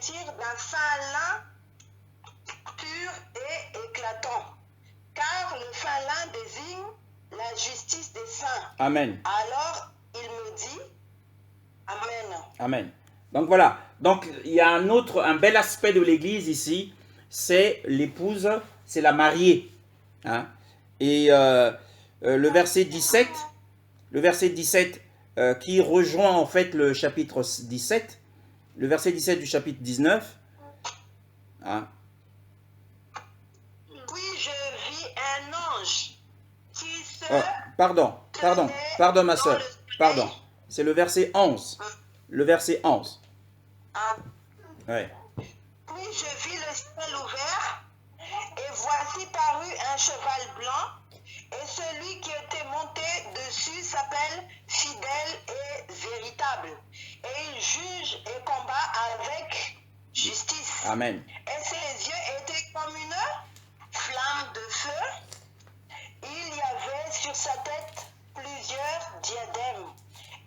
revêtir d'un fin lin pur et éclatant, car le fin lin désigne la justice des saints. Amen. Alors, il me dit, Amen. Amen. Donc voilà. Donc il y a un bel aspect de l'Église ici, c'est l'épouse, c'est la mariée. Hein? Et le verset 17, qui rejoint en fait le chapitre 17, le verset 17 du chapitre 19. Hein? Puis je vis un ange qui se Pardon ma dans soeur, le pardon. C'est le verset 11. Le verset 11. Ah. Ouais. Puis je vis le ciel ouvert, et voici paru un cheval blanc, et celui qui était monté dessus s'appelle Fidèle et Véritable, et il juge et combat avec justice. Amen. Et ses yeux étaient comme une flamme de feu. Il y avait sur sa tête plusieurs diadèmes,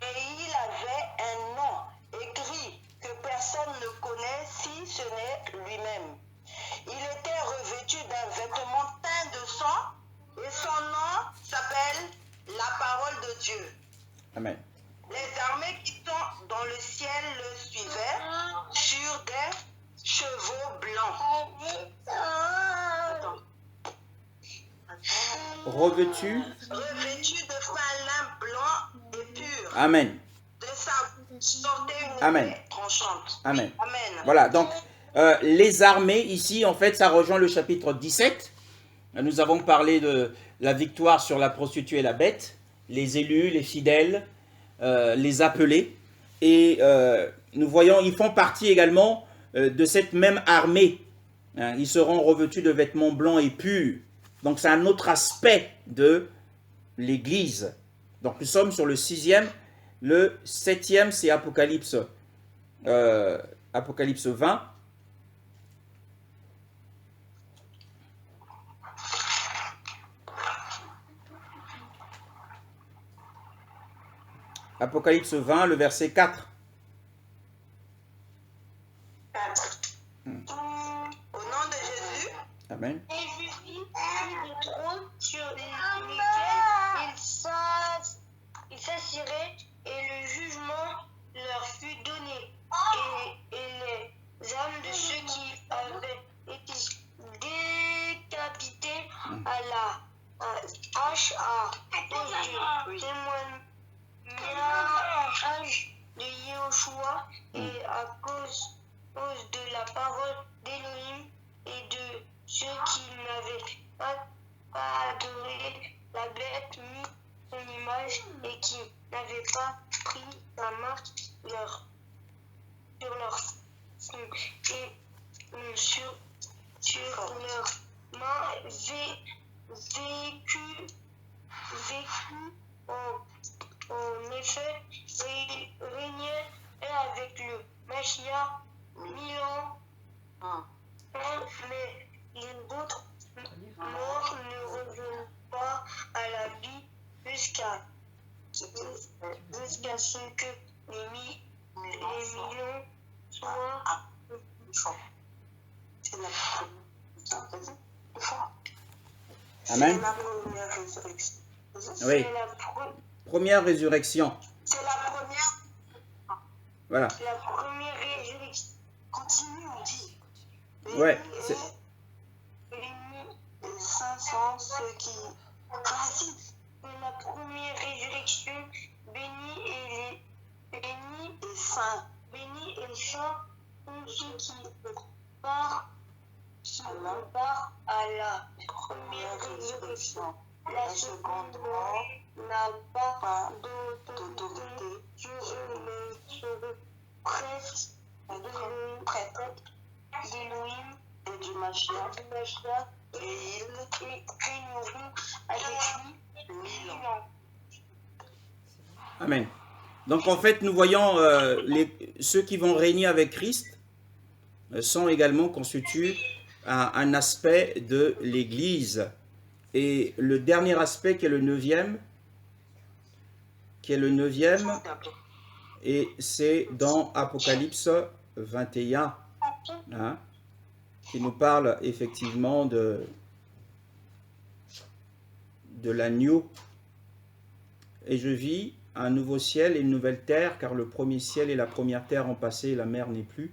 et il avait un nom écrit que personne ne connaît si ce n'est lui-même. Il était revêtu d'un vêtement teint de sang, et son nom s'appelle la parole de Dieu. Amen. Les armées qui sont dans le ciel le suivaient sur des chevaux blancs. Attends. Revêtu. Revêtu de fin lin blanc et pur. Amen. De sa sortait une Amen. épée tranchante. Amen. Amen. Voilà, donc les armées, ici, en fait, ça rejoint le chapitre 17. Nous avons parlé de la victoire sur la prostituée et la bête, les élus, les fidèles, les appelés. Et nous voyons, ils font partie également de cette même armée. Hein, ils seront revêtus de vêtements blancs et purs. Donc c'est un autre aspect de l'Église. Donc nous sommes sur le 6e. Le 7e, c'est Apocalypse 20. Apocalypse 20, le verset 4. 4. Au nom de Jésus. Amen. Et je vis de trône sur lesquels ils s'assiraient, et le jugement leur fut donné. Et les âmes de ceux qui avaient été décapités à la hache à cause du témoignage de Yahushua et à cause de la parole d'Élohim et de ceux qui n'avaient pas adoré la bête ni son image et qui n'avaient pas pris la marque sur leur front et sur leurs mains vécu en effet, et il régnait avec le Mashiach 1000 ans. Mais les autres morts ne reviennent pas à la vie jusqu'à ce que les millions soient. Amen. C'est la première résurrection. Oui. Première résurrection. C'est la première. Voilà. La première résurrection. Continue, on dit. Ouais. Les saints sont ceux qui résistent. La première résurrection, béni et saints. Béni et saints sont ceux qui partent à la première résurrection. La seconde mort n'a pas d'autorité sur eux, mais seront prêtres d'Élohim Et du Mashiach. et ils régneront avec lui 1000 ans. Amen. Donc en fait, nous voyons ceux qui vont régner avec Christ sont également constitués à un aspect de l'Église. Et le dernier aspect qui est le 9e, et c'est dans Apocalypse 21. hein, qui nous parle effectivement de l'agneau. Et je vis un nouveau ciel et une nouvelle terre, car le premier ciel et la première terre ont passé et la mer n'est plus.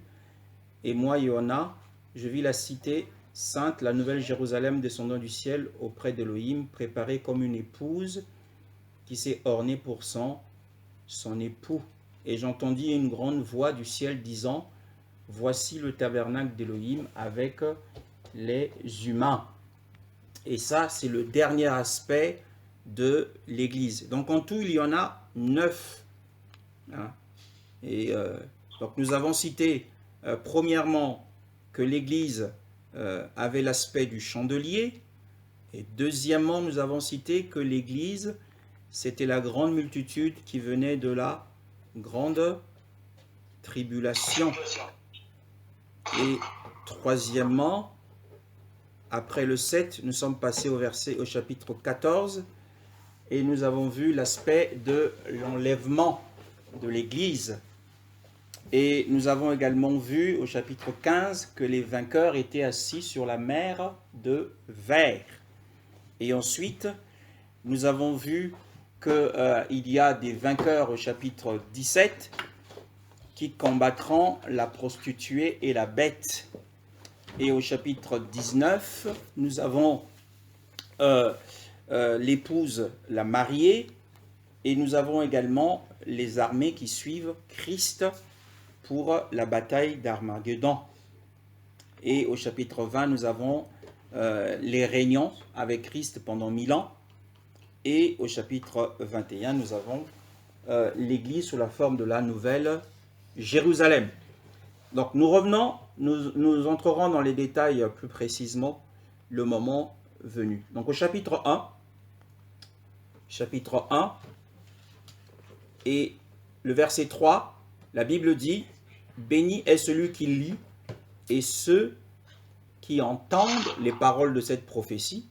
Et moi, Yohanna, je vis la cité sainte, la nouvelle Jérusalem descendant du ciel auprès d'Élohim, préparée comme une épouse qui s'est ornée pour son époux. Et j'entendis une grande voix du ciel disant, voici le tabernacle d'Élohim avec les humains. Et ça, c'est le dernier aspect de l'Église. Donc en tout, il y en a 9. Hein. Et donc nous avons cité premièrement que l'Église avait l'aspect du chandelier. Et deuxièmement, nous avons cité que l'Église, c'était la grande multitude qui venait de la grande tribulation. Et troisièmement, après le 7, nous sommes passés au chapitre 14 et nous avons vu l'aspect de l'enlèvement de l'Église. Et nous avons également vu au chapitre 15 que les vainqueurs étaient assis sur la mer de verre. Et ensuite, nous avons vu qu'il y a des vainqueurs au chapitre 17 qui combattront la prostituée et la bête. Et au chapitre 19, nous avons l'épouse, la mariée, et nous avons également les armées qui suivent Christ pour la bataille d'Armageddon. Et au chapitre 20, nous avons les régnants avec Christ pendant 1000 ans. Et au chapitre 21, nous avons l'Église sous la forme de la nouvelle Jérusalem. Donc nous revenons, nous entrerons dans les détails plus précisément le moment venu. Donc au chapitre 1 et le verset 3, la Bible dit « Béni est celui qui lit et ceux qui entendent les paroles de cette prophétie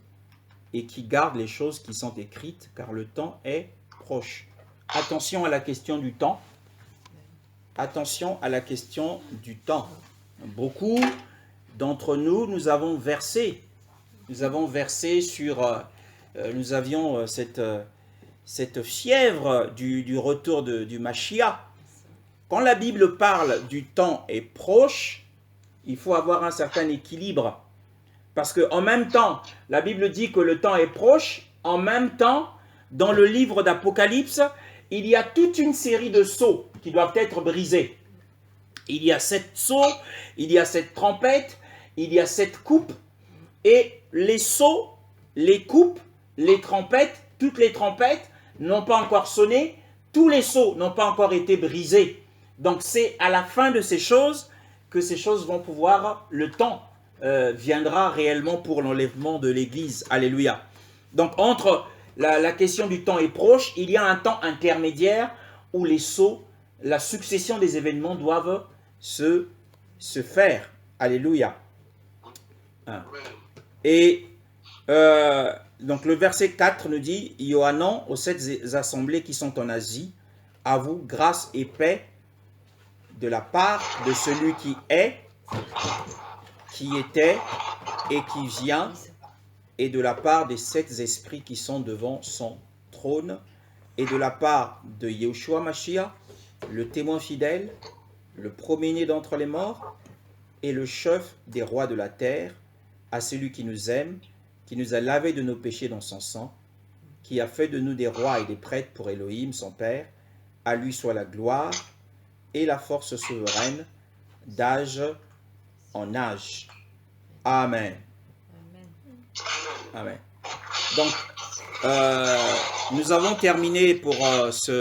et qui gardent les choses qui sont écrites, car le temps est proche. » Attention à la question du temps. Attention à la question du temps. Beaucoup d'entre nous, nous avions cette fièvre du retour du Mashiach. Quand la Bible parle du temps est proche, il faut avoir un certain équilibre. Parce qu'en même temps, la Bible dit que le temps est proche, en même temps, dans le livre d'Apocalypse, il y a toute une série de sceaux qui doivent être brisés. Il y a 7 sceaux, il y a 7 trompettes, il y a 7 coupes, et les sceaux, les coupes, les trompettes, toutes les trompettes n'ont pas encore sonné, tous les sceaux n'ont pas encore été brisés. Donc c'est à la fin de ces choses que ces choses vont pouvoir, le temps viendra réellement pour l'enlèvement de l'Église. Alléluia. Donc entre la question du temps est proche, il y a un temps intermédiaire où les sceaux, la succession des événements doivent se faire. Alléluia. Et donc le verset 4 nous dit « Yohanan aux 7 assemblées qui sont en Asie, à vous grâce et paix de la part de celui qui est, qui était et qui vient, et de la part des 7 esprits qui sont devant son trône, et de la part de Yeshua Mashiach, le témoin fidèle, le premier-né d'entre les morts, et le chef des rois de la terre, à celui qui nous aime, qui nous a lavés de nos péchés dans son sang, qui a fait de nous des rois et des prêtres pour Elohim, son Père. À lui soit la gloire et la force souveraine, d'âge en âge. Amen. Amen. Donc, nous avons terminé pour ce